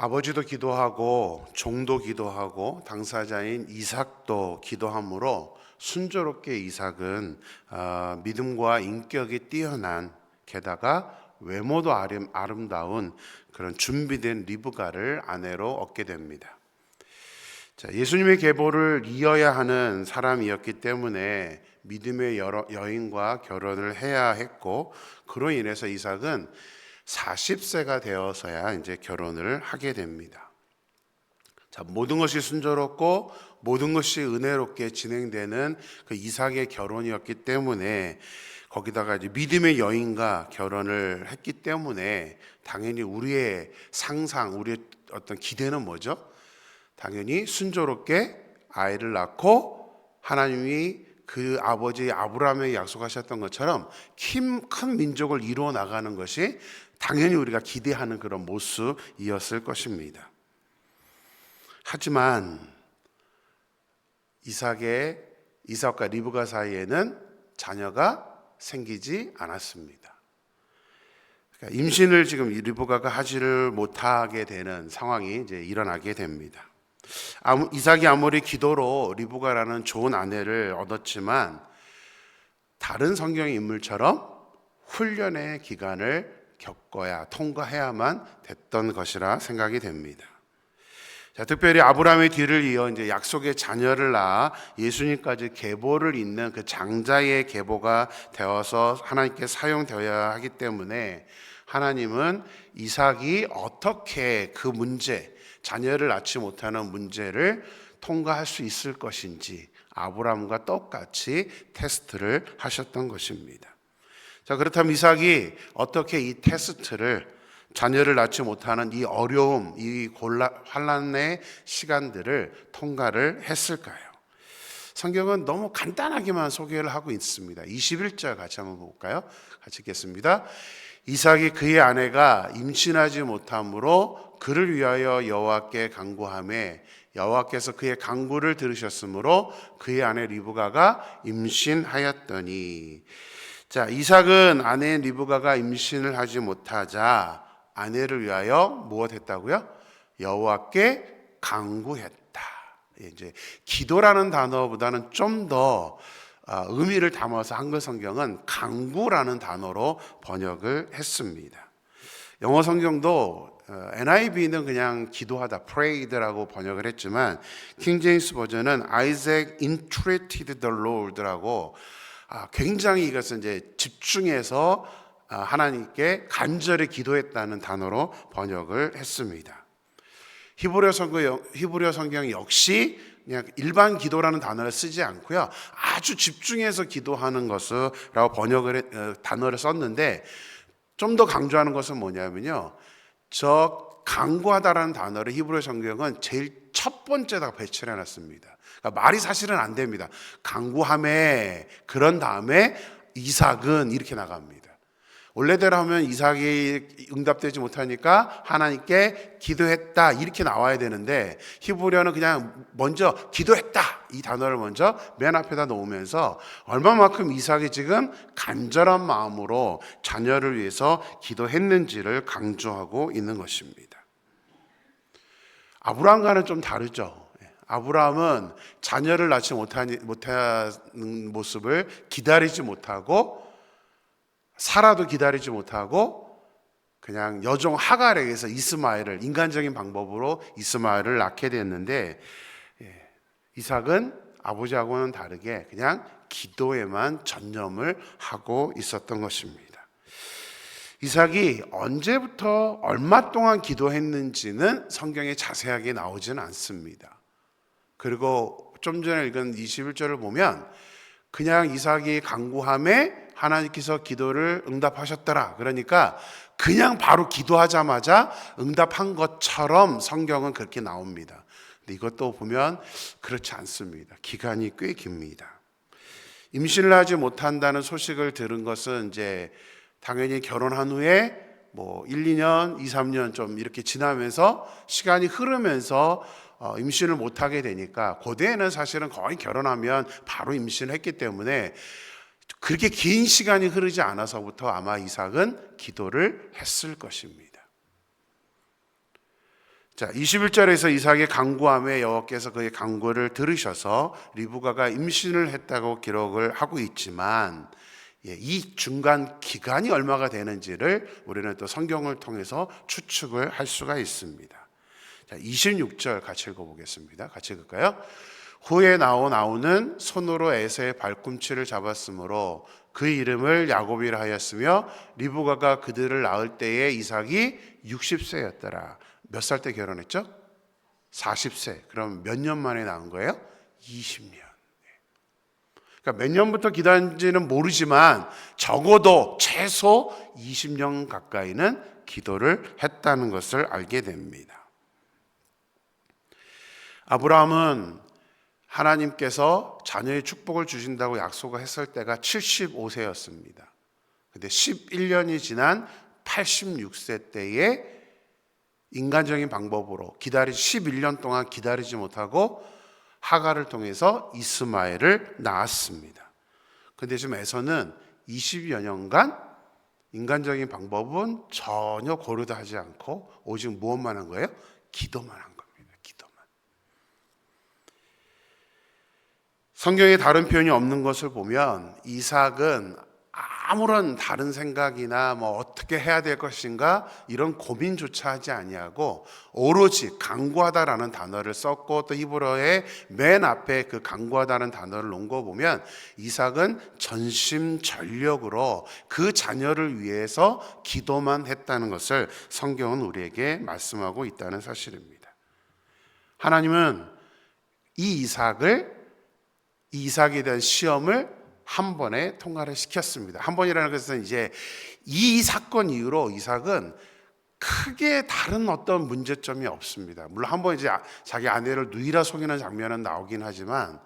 아버지도 기도하고 종도 기도하고 당사자인 이삭도 기도함으로 순조롭게 이삭은 믿음과 인격이 뛰어난, 게다가 외모도 아름다운 그런 준비된 리브가를 아내로 얻게 됩니다. 자, 예수님의 계보를 이어야 하는 사람이었기 때문에 믿음의 여인과 결혼을 해야 했고, 그로 인해서 이삭은 40세가 되어서야 이제 결혼을 하게 됩니다. 자, 모든 것이 순조롭고 모든 것이 은혜롭게 진행되는 그 이삭의 결혼이었기 때문에, 거기다가 이제 믿음의 여인과 결혼을 했기 때문에 당연히 우리의 상상, 우리의 어떤 기대는 뭐죠? 당연히 순조롭게 아이를 낳고 하나님이 그 아버지 아브라함에게 약속하셨던 것처럼 큰 민족을 이루어 나가는 것이 당연히 우리가 기대하는 그런 모습이었을 것입니다. 하지만 이삭과 리브가 사이에는 자녀가 생기지 않았습니다. 그러니까 임신을 지금 리브가가 하지를 못하게 되는 상황이 이제 일어나게 됩니다. 이삭이 아무리 기도로 리브가라는 좋은 아내를 얻었지만 다른 성경의 인물처럼 훈련의 기간을 통과해야만 됐던 것이라 생각이 됩니다. 자, 특별히 아브라함의 뒤를 이어 이제 약속의 자녀를 낳아 예수님까지 계보를 잇는 그 장자의 계보가 되어서 하나님께 사용되어야 하기 때문에 하나님은 이삭이 어떻게 그 문제, 자녀를 낳지 못하는 문제를 통과할 수 있을 것인지 아브라함과 똑같이 테스트를 하셨던 것입니다. 자, 그렇다면 이삭이 어떻게 이 테스트를, 자녀를 낳지 못하는 이 어려움, 이 환난의 시간들을 통과를 했을까요? 성경은 너무 간단하게만 소개를 하고 있습니다. 21절 같이 한번 볼까요? 같이 읽겠습니다. 이삭이 그의 아내가 임신하지 못함으로 그를 위하여 여호와께 간구하매 여호와께서 그의 간구를 들으셨으므로 그의 아내 리브가가 임신하였더니. 자, 이삭은 아내인 리브가가 임신을 하지 못하자 아내를 위하여 무엇했다고요? 여호와께 간구했다. 이제 기도라는 단어보다는 좀 더 의미를 담아서 한글 성경은 간구라는 단어로 번역을 했습니다. 영어 성경도 NIV는 그냥 기도하다, prayed라고 번역을 했지만 킹 제임스 버전은 Isaac entreated the Lord라고 굉장히 이것은 이제 집중해서 하나님께 간절히 기도했다는 단어로 번역을 했습니다. 히브리어 성경 역시 그냥 일반 기도라는 단어를 쓰지 않고요, 아주 집중해서 기도하는 것이라고 단어를 썼는데, 좀 더 강조하는 것은 뭐냐면요, 저 간구하다라는 단어를 히브리어 성경은 제일 첫 번째다가 배치를 해놨습니다. 그러니까 말이 사실은 안 됩니다. 간구하매, 그런 다음에 이삭은 이렇게 나갑니다. 원래대로 하면 이삭이 응답되지 못하니까 하나님께 기도했다 이렇게 나와야 되는데, 히브리어는 그냥 먼저 기도했다 이 단어를 먼저 맨 앞에다 놓으면서 얼마만큼 이삭이 지금 간절한 마음으로 자녀를 위해서 기도했는지를 강조하고 있는 것입니다. 아브라함과는 좀 다르죠. 아브라함은 자녀를 낳지 못하는 모습을 기다리지 못하고, 사라도 기다리지 못하고 그냥 여종 하갈에게서 이스마엘을, 인간적인 방법으로 이스마엘을 낳게 됐는데, 이삭은 아버지하고는 다르게 그냥 기도에만 전념을 하고 있었던 것입니다. 이삭이 언제부터 얼마 동안 기도했는지는 성경에 자세하게 나오지는 않습니다. 그리고 좀 전에 읽은 21절을 보면 그냥 이삭이 간구함에 하나님께서 기도를 응답하셨더라, 그러니까 그냥 바로 기도하자마자 응답한 것처럼 성경은 그렇게 나옵니다. 근데 이것도 보면 그렇지 않습니다. 기간이 꽤 깁니다. 임신을 하지 못한다는 소식을 들은 것은 이제 당연히 결혼한 후에 1, 2년, 2, 3년 좀 이렇게 지나면서 시간이 흐르면서 임신을 못하게 되니까, 고대에는 사실은 거의 결혼하면 바로 임신을 했기 때문에 그렇게 긴 시간이 흐르지 않아서부터 아마 이삭은 기도를 했을 것입니다. 자, 21절에서 이삭의 간구함에 여호와께서 그의 간구를 들으셔서 리브가가 임신을 했다고 기록을 하고 있지만 이 중간 기간이 얼마가 되는지를 우리는 또 성경을 통해서 추측을 할 수가 있습니다. 자, 26절 같이 읽어보겠습니다. 같이 읽을까요? 후에 나오는 손으로 에서의 발꿈치를 잡았으므로 그 이름을 야곱이라 하였으며 리브가가 그들을 낳을 때에 이삭이 60세였더라. 몇 살 때 결혼했죠? 40세. 그럼 몇 년 만에 낳은 거예요? 20년. 그러니까 몇 년부터 기도한지는 모르지만 적어도 최소 20년 가까이는 기도를 했다는 것을 알게 됩니다. 아브라함은 하나님께서 자녀의 축복을 주신다고 약속을 했을 때가 75세였습니다. 근데 11년이 지난 86세 때에 인간적인 방법으로 11년 동안 기다리지 못하고 하갈을 통해서 이스마엘을 낳았습니다. 근데 지금 에서는 20여 년간 인간적인 방법은 전혀 고려도 하지 않고 오직 무엇만 한 거예요? 기도만 한 겁니다. 기도만. 성경에 다른 표현이 없는 것을 보면 이삭은 아무런 다른 생각이나 어떻게 해야 될 것인가 이런 고민조차 하지 아니하고 오로지 간구하다라는 단어를 썼고 또 히브리어의 맨 앞에 그 간구하다는 단어를 놓은 거 보면 이삭은 전심전력으로 그 자녀를 위해서 기도만 했다는 것을 성경은 우리에게 말씀하고 있다는 사실입니다. 하나님은 이 이삭에 대한 시험을 한 번에 통과를 시켰습니다. 한 번이라는 것은 이제 이 사건 이후로 이삭은 크게 다른 어떤 문제점이 없습니다. 물론 한 번 이제 자기 아내를 누이라 속이는 장면은 나오긴 하지만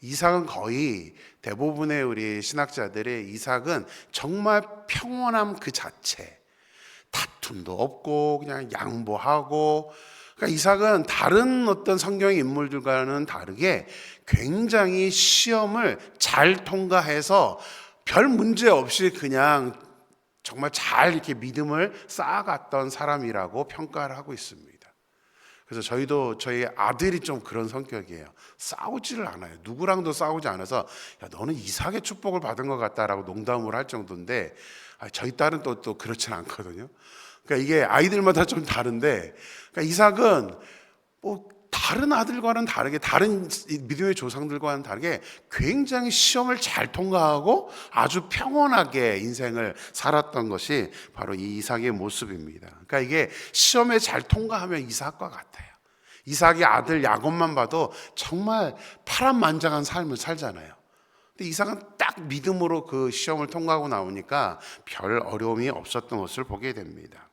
이삭은 거의 대부분의 우리 신학자들의 이삭은 정말 평온함 그 자체, 다툼도 없고 그냥 양보하고, 그러니까 이삭은 다른 어떤 성경의 인물들과는 다르게 굉장히 시험을 잘 통과해서 별 문제 없이 그냥 정말 잘 이렇게 믿음을 쌓아갔던 사람이라고 평가를 하고 있습니다. 그래서 저희 아들이 좀 그런 성격이에요. 싸우지를 않아요. 누구랑도 싸우지 않아서 야, 너는 이삭의 축복을 받은 것 같다라고 농담을 할 정도인데 저희 딸은 또 그렇진 않거든요. 그러니까 이게 아이들마다 좀 다른데, 그러니까 이삭은 다른 아들과는 다르게, 다른 믿음의 조상들과는 다르게 굉장히 시험을 잘 통과하고 아주 평온하게 인생을 살았던 것이 바로 이 이삭의 모습입니다. 그러니까 이게 시험에 잘 통과하면 이삭과 같아요. 이삭의 아들 야곱만 봐도 정말 파란만장한 삶을 살잖아요. 근데 이삭은 딱 믿음으로 그 시험을 통과하고 나오니까 별 어려움이 없었던 것을 보게 됩니다.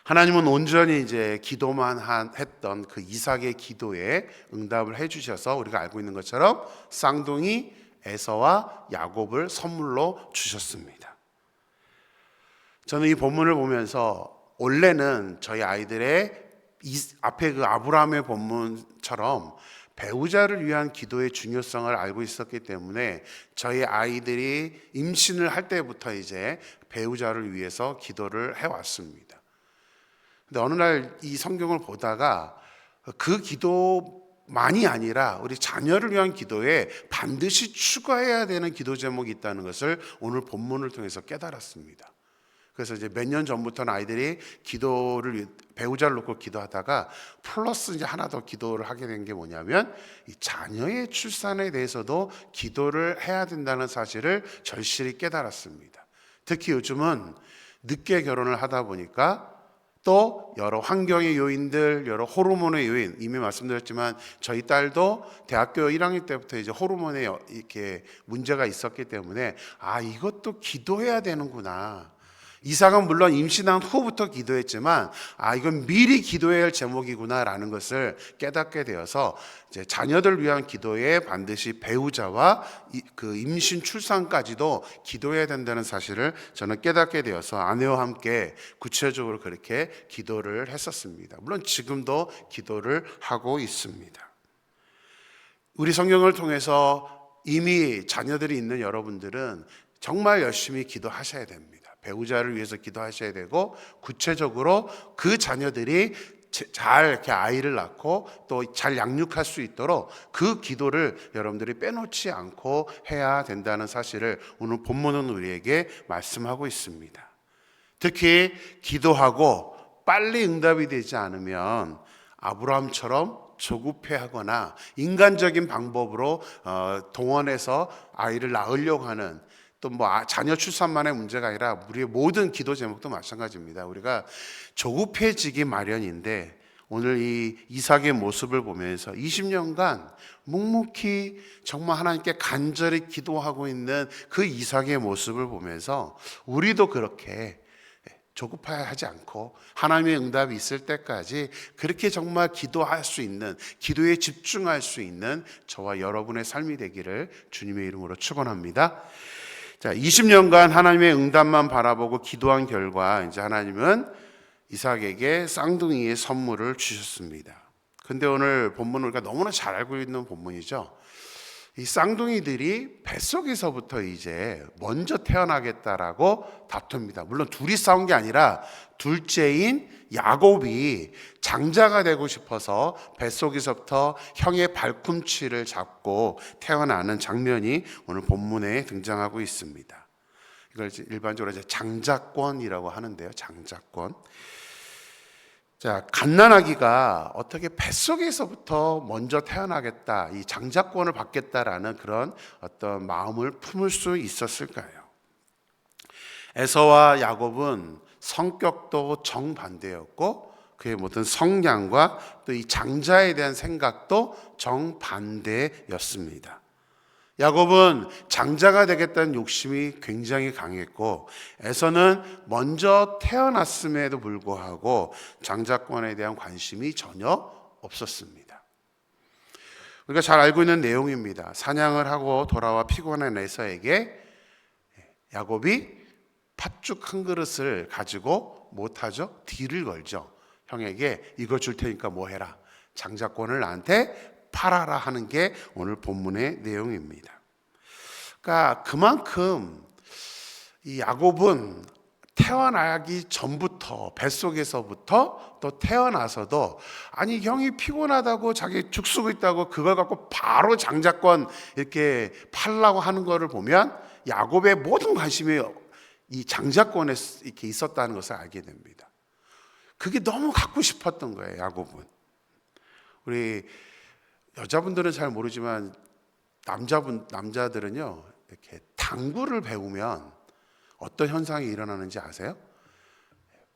하나님은 온전히 이제 기도만 했던 그 이삭의 기도에 응답을 해주셔서 우리가 알고 있는 것처럼 쌍둥이 에서와 야곱을 선물로 주셨습니다. 저는 이 본문을 보면서 원래는 저희 아이들의 앞에 그 아브라함의 본문처럼 배우자를 위한 기도의 중요성을 알고 있었기 때문에 저희 아이들이 임신을 할 때부터 이제 배우자를 위해서 기도를 해왔습니다. 근데 어느 날 이 성경을 보다가 그 기도만이 아니라 우리 자녀를 위한 기도에 반드시 추가해야 되는 기도 제목이 있다는 것을 오늘 본문을 통해서 깨달았습니다. 그래서 이제 몇 년 전부터는 아이들이 배우자를 놓고 기도하다가 플러스 이제 하나 더 기도를 하게 된 게 뭐냐면 이 자녀의 출산에 대해서도 기도를 해야 된다는 사실을 절실히 깨달았습니다. 특히 요즘은 늦게 결혼을 하다 보니까 또 여러 환경의 요인들, 여러 호르몬의 요인, 이미 말씀드렸지만 저희 딸도 대학교 1학년 때부터 이제 호르몬에 이렇게 문제가 있었기 때문에 이것도 기도해야 되는구나. 이삭은 물론 임신한 후부터 기도했지만 이건 미리 기도해야 할 제목이구나라는 것을 깨닫게 되어서 이제 자녀들 위한 기도에 반드시 배우자와 그 임신 출산까지도 기도해야 된다는 사실을 저는 깨닫게 되어서 아내와 함께 구체적으로 그렇게 기도를 했었습니다. 물론 지금도 기도를 하고 있습니다. 우리 성경을 통해서 이미 자녀들이 있는 여러분들은 정말 열심히 기도하셔야 됩니다. 배우자를 위해서 기도하셔야 되고, 구체적으로 그 자녀들이 잘 이렇게 아이를 낳고 또 잘 양육할 수 있도록 그 기도를 여러분들이 빼놓지 않고 해야 된다는 사실을 오늘 본문은 우리에게 말씀하고 있습니다. 특히 기도하고 빨리 응답이 되지 않으면 아브라함처럼 조급해하거나 인간적인 방법으로 동원해서 아이를 낳으려고 하는, 또 뭐 자녀 출산만의 문제가 아니라 우리의 모든 기도 제목도 마찬가지입니다. 우리가 조급해지기 마련인데, 오늘 이 이삭의 모습을 보면서 20년간 묵묵히 정말 하나님께 간절히 기도하고 있는 그 이삭의 모습을 보면서 우리도 그렇게 조급하지 않고 하나님의 응답이 있을 때까지 그렇게 정말 기도할 수 있는, 기도에 집중할 수 있는 저와 여러분의 삶이 되기를 주님의 이름으로 축원합니다. 자, 20년간 하나님의 응답만 바라보고 기도한 결과 이제 하나님은 이삭에게 쌍둥이의 선물을 주셨습니다. 근데 오늘 본문은 우리가 너무나 잘 알고 있는 본문이죠. 이 쌍둥이들이 뱃속에서부터 이제 먼저 태어나겠다라고 다툽니다. 물론 둘이 싸운 게 아니라 둘째인 야곱이 장자가 되고 싶어서 뱃속에서부터 형의 발꿈치를 잡고 태어나는 장면이 오늘 본문에 등장하고 있습니다. 이걸 일반적으로 이제 장자권이라고 하는데요. 장자권. 자, 갓난아기가 어떻게 뱃속에서부터 먼저 태어나겠다, 이 장자권을 받겠다라는 그런 어떤 마음을 품을 수 있었을까요? 에서와 야곱은 성격도 정반대였고 그의 모든 성향과 또 이 장자에 대한 생각도 정반대였습니다. 야곱은 장자가 되겠다는 욕심이 굉장히 강했고, 에서는 먼저 태어났음에도 불구하고 장자권에 대한 관심이 전혀 없었습니다. 우리가 잘 알고 있는 내용입니다. 사냥을 하고 돌아와 피곤한 에서에게 야곱이 팥죽 한 그릇을 가지고 못하죠? 딜을 걸죠. 형에게 이거 줄 테니까 뭐 해라, 장자권을 나한테 팔아라 하는 게 오늘 본문의 내용입니다. 그러니까 그만큼 이 야곱은 태어나기 전부터, 뱃속에서부터 또 태어나서도, 아니 형이 피곤하다고 자기 죽 쓰고 있다고 그걸 갖고 바로 장자권 이렇게 팔라고 하는 거를 보면 야곱의 모든 관심이 이 장자권에 이렇게 있었다는 것을 알게 됩니다. 그게 너무 갖고 싶었던 거예요, 야곱은. 우리 여자분들은 잘 모르지만 남자들은요, 이렇게 당구를 배우면 어떤 현상이 일어나는지 아세요?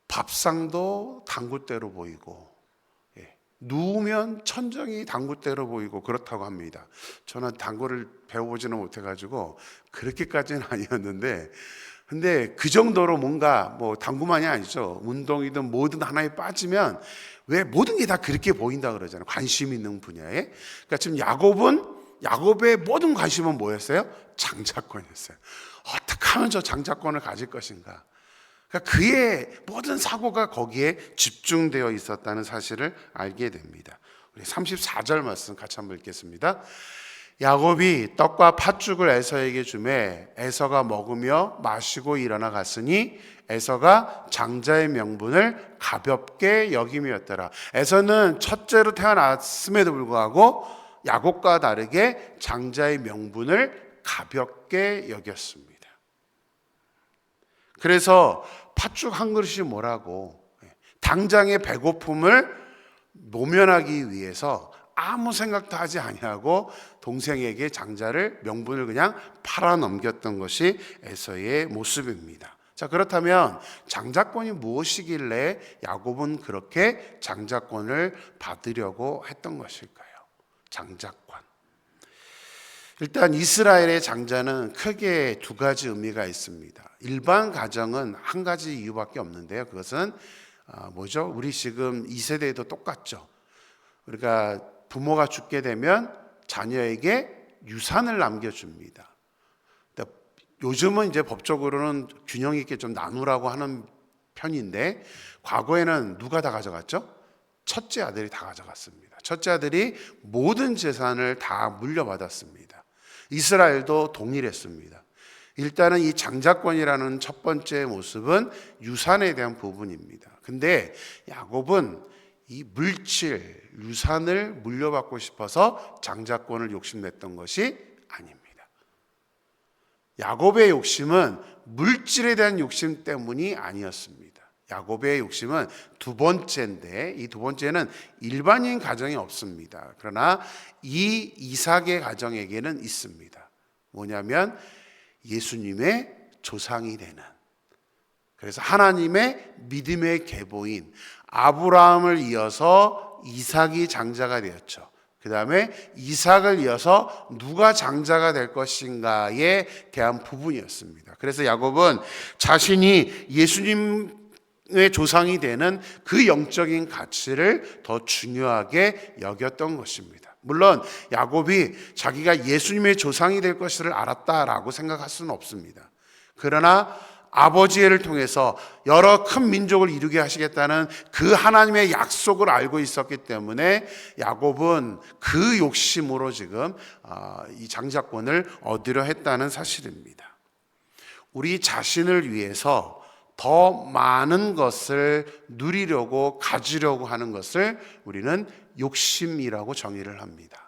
밥상도 당구대로 보이고, 누우면 천정이 당구대로 보이고 그렇다고 합니다. 저는 당구를 배워보지는 못해가지고 그렇게까지는 아니었는데, 근데 그 정도로 뭔가 뭐 당구만이 아니죠. 운동이든 뭐든 하나에 빠지면 왜 모든 게 다 그렇게 보인다 그러잖아요. 관심 있는 분야에. 그러니까 지금 야곱의 모든 관심은 뭐였어요? 장자권이었어요. 어떻게 하면 저 장자권을 가질 것인가. 그러니까 그의 모든 사고가 거기에 집중되어 있었다는 사실을 알게 됩니다. 우리 34절 말씀 같이 한번 읽겠습니다. 야곱이 떡과 팥죽을 에서에게 주매 에서가 먹으며 마시고 일어나 갔으니 에서가 장자의 명분을 가볍게 여김이었더라. 에서는 첫째로 태어났음에도 불구하고 야곱과 다르게 장자의 명분을 가볍게 여겼습니다. 그래서 팥죽 한 그릇이 뭐라고, 당장의 배고픔을 모면하기 위해서 아무 생각도 하지 아니하고 동생에게 장자를, 명분을 그냥 팔아 넘겼던 것이 에서의 모습입니다. 자, 그렇다면 장자권이 무엇이길래 야곱은 그렇게 장자권을 받으려고 했던 것일까요? 장자권. 일단 이스라엘의 장자는 크게 두 가지 의미가 있습니다. 일반 가정은 한 가지 이유밖에 없는데요. 그것은 뭐죠? 우리 지금 2세대에도 똑같죠. 그러니까 부모가 죽게 되면 자녀에게 유산을 남겨줍니다. 요즘은 이제 법적으로는 균형 있게 좀 나누라고 하는 편인데, 과거에는 누가 다 가져갔죠? 첫째 아들이 다 가져갔습니다. 첫째 아들이 모든 재산을 다 물려받았습니다. 이스라엘도 동일했습니다. 일단은 이 장자권이라는 첫 번째 모습은 유산에 대한 부분입니다. 근데 야곱은 이 물질, 유산을 물려받고 싶어서 장자권을 욕심냈던 것이 아닙니다. 야곱의 욕심은 물질에 대한 욕심 때문이 아니었습니다. 야곱의 욕심은 두 번째인데, 이 두 번째는 일반인 가정에 없습니다. 그러나 이 이삭의 가정에게는 있습니다. 뭐냐면 예수님의 조상이 되는, 그래서 하나님의 믿음의 계보인 아브라함을 이어서 이삭이 장자가 되었죠. 그 다음에 이삭을 이어서 누가 장자가 될 것인가에 대한 부분이었습니다. 그래서 야곱은 자신이 예수님의 조상이 되는 그 영적인 가치를 더 중요하게 여겼던 것입니다. 물론 야곱이 자기가 예수님의 조상이 될 것을 알았다라고 생각할 수는 없습니다. 그러나 아버지를 통해서 여러 큰 민족을 이루게 하시겠다는 그 하나님의 약속을 알고 있었기 때문에 야곱은 그 욕심으로 지금 이 장자권을 얻으려 했다는 사실입니다. 우리 자신을 위해서 더 많은 것을 누리려고 가지려고 하는 것을 우리는 욕심이라고 정의를 합니다.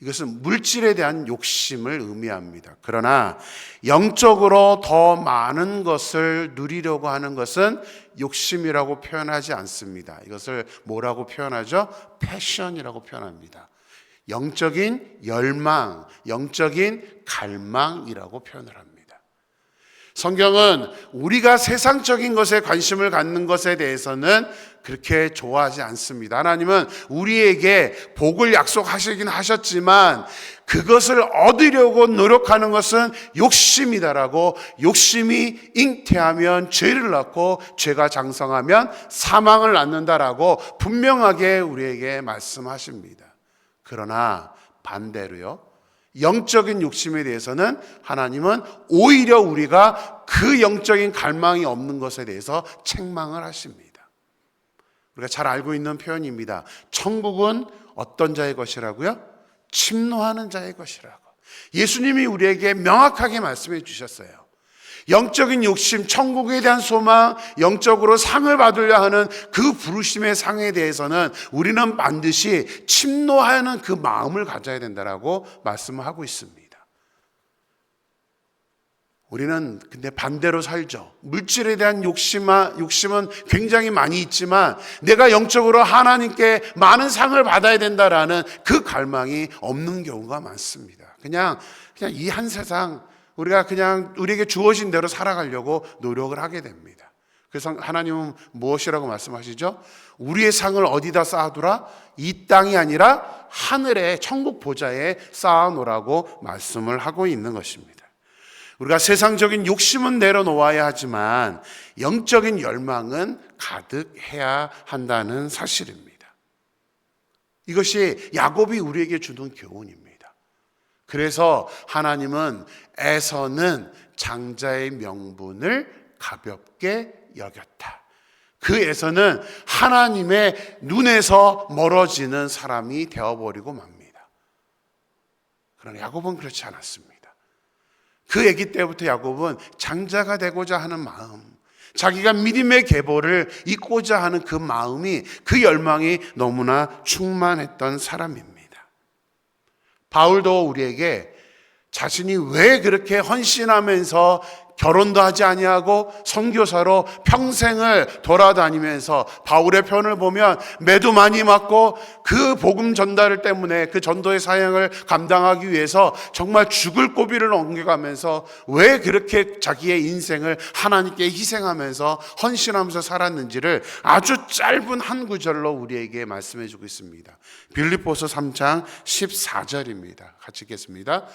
이것은 물질에 대한 욕심을 의미합니다. 그러나 영적으로 더 많은 것을 누리려고 하는 것은 욕심이라고 표현하지 않습니다. 이것을 뭐라고 표현하죠? 패션이라고 표현합니다. 영적인 열망, 영적인 갈망이라고 표현을 합니다. 성경은 우리가 세상적인 것에 관심을 갖는 것에 대해서는 그렇게 좋아하지 않습니다. 하나님은 우리에게 복을 약속하시긴 하셨지만 그것을 얻으려고 노력하는 것은 욕심이다라고, 욕심이 잉태하면 죄를 낳고 죄가 장성하면 사망을 낳는다라고 분명하게 우리에게 말씀하십니다. 그러나 반대로요, 영적인 욕심에 대해서는 하나님은 오히려 우리가 그 영적인 갈망이 없는 것에 대해서 책망을 하십니다. 우리가 잘 알고 있는 표현입니다. 천국은 어떤 자의 것이라고요? 침노하는 자의 것이라고. 예수님이 우리에게 명확하게 말씀해 주셨어요. 영적인 욕심, 천국에 대한 소망, 영적으로 상을 받으려 하는 그 부르심의 상에 대해서는 우리는 반드시 침노하는 그 마음을 가져야 된다라고 말씀을 하고 있습니다. 우리는 근데 반대로 살죠. 물질에 대한 욕심은 굉장히 많이 있지만 내가 영적으로 하나님께 많은 상을 받아야 된다라는 그 갈망이 없는 경우가 많습니다. 그냥 이 한 세상 우리가 그냥 우리에게 주어진 대로 살아가려고 노력을 하게 됩니다. 그래서 하나님은 무엇이라고 말씀하시죠? 우리의 상을 어디다 쌓아두라? 이 땅이 아니라 하늘의 천국 보좌에 쌓아놓으라고 말씀을 하고 있는 것입니다. 우리가 세상적인 욕심은 내려놓아야 하지만 영적인 열망은 가득해야 한다는 사실입니다. 이것이 야곱이 우리에게 주는 교훈입니다. 그래서 하나님은 에서는 장자의 명분을 가볍게 여겼다. 그 에서는 하나님의 눈에서 멀어지는 사람이 되어버리고 맙니다. 그러나 야곱은 그렇지 않았습니다. 그 아기 때부터 야곱은 장자가 되고자 하는 마음, 자기가 믿음의 계보를 잇고자 하는 그 마음이, 그 열망이 너무나 충만했던 사람입니다. 바울도 우리에게 자신이 왜 그렇게 헌신하면서 결혼도 하지 아니하고 선교사로 평생을 돌아다니면서, 바울의 편을 보면 매도 많이 맞고 그 복음 전달 때문에 그 전도의 사역을 감당하기 위해서 정말 죽을 고비를 넘겨가면서 왜 그렇게 자기의 인생을 하나님께 희생하면서 헌신하면서 살았는지를 아주 짧은 한 구절로 우리에게 말씀해 주고 있습니다. 빌립보서 3장 14절입니다. 같이 읽겠습니다.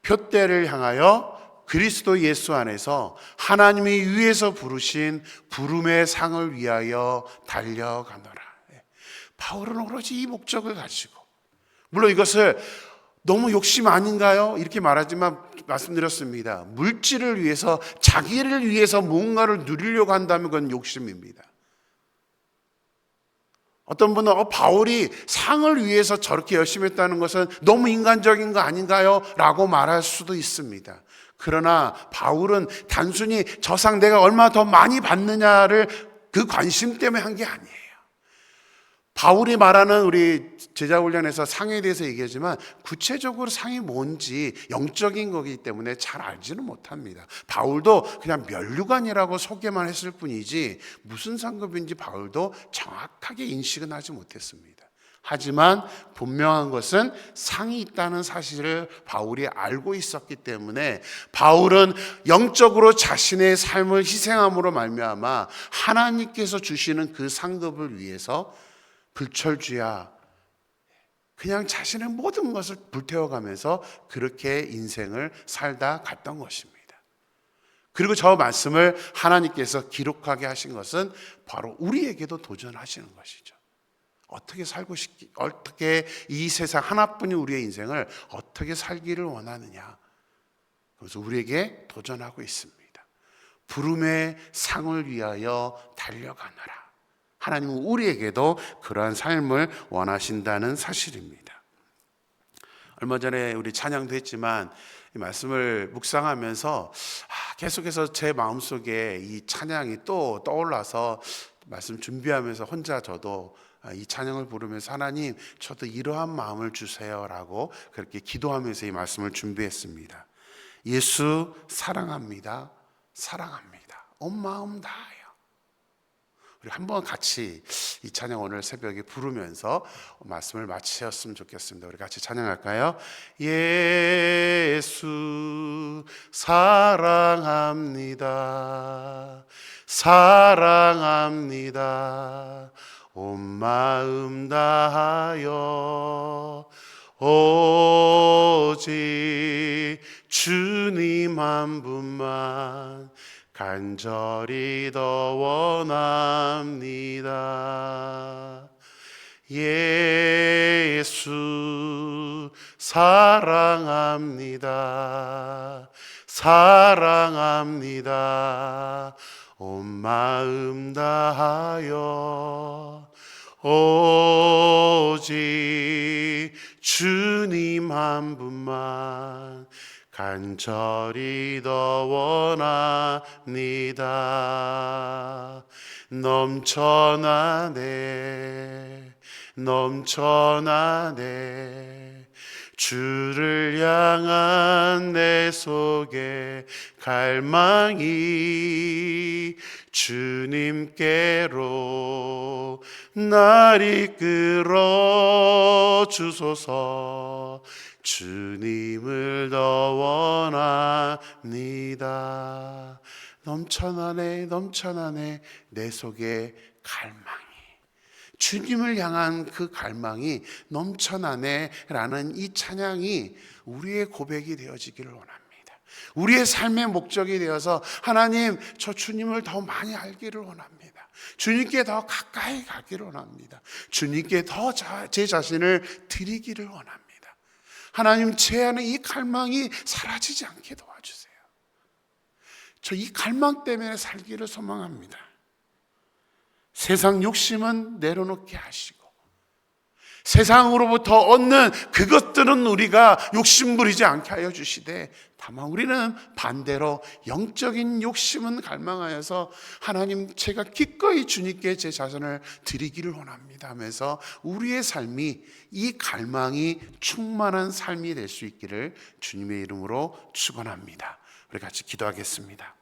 표대를 향하여 그리스도 예수 안에서 하나님이 위에서 부르신 부름의 상을 위하여 달려가노라. 바울은 오로지 이 목적을 가지고, 물론 이것을 너무 욕심 아닌가요? 이렇게 말하지만 말씀드렸습니다. 물질을 위해서, 자기를 위해서 무언가를 누리려고 한다면 그건 욕심입니다. 어떤 분은 바울이 상을 위해서 저렇게 열심히 했다는 것은 너무 인간적인 거 아닌가요? 라고 말할 수도 있습니다. 그러나 바울은 단순히 저 상 내가 얼마나 더 많이 받느냐를 그 관심 때문에 한 게 아니에요. 바울이 말하는 우리 제자훈련에서 상에 대해서 얘기하지만 구체적으로 상이 뭔지 영적인 거기 때문에 잘 알지는 못합니다. 바울도 그냥 면류관이라고 소개만 했을 뿐이지 무슨 상급인지 바울도 정확하게 인식은 하지 못했습니다. 하지만 분명한 것은 상이 있다는 사실을 바울이 알고 있었기 때문에 바울은 영적으로 자신의 삶을 희생함으로 말미암아 하나님께서 주시는 그 상급을 위해서 불철주야 그냥 자신의 모든 것을 불태워가면서 그렇게 인생을 살다 갔던 것입니다. 그리고 저 말씀을 하나님께서 기록하게 하신 것은 바로 우리에게도 도전하시는 것이죠. 어떻게 이 세상 하나뿐인 우리의 인생을 어떻게 살기를 원하느냐. 그래서 우리에게 도전하고 있습니다. 부름의 상을 위하여 달려가노라. 하나님은 우리에게도 그러한 삶을 원하신다는 사실입니다. 얼마 전에 우리 찬양도 했지만 이 말씀을 묵상하면서 계속해서 제 마음속에 이 찬양이 또 떠올라서 말씀 준비하면서 혼자 저도 이 찬양을 부르면서 하나님 저도 이러한 마음을 주세요라고 그렇게 기도하면서 이 말씀을 준비했습니다. 예수 사랑합니다. 사랑합니다. 온 마음 다하여. 우리 한번 같이 이 찬양 오늘 새벽에 부르면서 말씀을 마치셨으면 좋겠습니다. 우리 같이 찬양할까요? 예수 사랑합니다. 사랑합니다. 온 마음 다하여 오직 주님 한 분만 간절히 더 원합니다. 예수 사랑합니다. 사랑합니다. 온 마음 다하여 오직 주님 한 분만 간절히 더 원합니다. 넘쳐나네 넘쳐나네 주를 향한 내 속에 갈망이 주님께로 날 이끌어 주소서. 주님을 더 원합니다. 넘쳐나네 넘쳐나네 내 속에 갈망이, 주님을 향한 그 갈망이 넘쳐나네 라는 이 찬양이 우리의 고백이 되어지기를 원합니다. 우리의 삶의 목적이 되어서 하나님 저 주님을 더 많이 알기를 원합니다. 주님께 더 가까이 가기를 원합니다. 주님께 더 제 자신을 드리기를 원합니다. 하나님 제 안에 이 갈망이 사라지지 않게 도와주세요. 저 이 갈망 때문에 살기를 소망합니다. 세상 욕심은 내려놓게 하시고 세상으로부터 얻는 그것들은 우리가 욕심 부리지 않게 하여 주시되 다만 우리는 반대로 영적인 욕심은 갈망하여서 하나님 제가 기꺼이 주님께 제 자신을 드리기를 원합니다 하면서 우리의 삶이 이 갈망이 충만한 삶이 될 수 있기를 주님의 이름으로 축원합니다. 우리 같이 기도하겠습니다.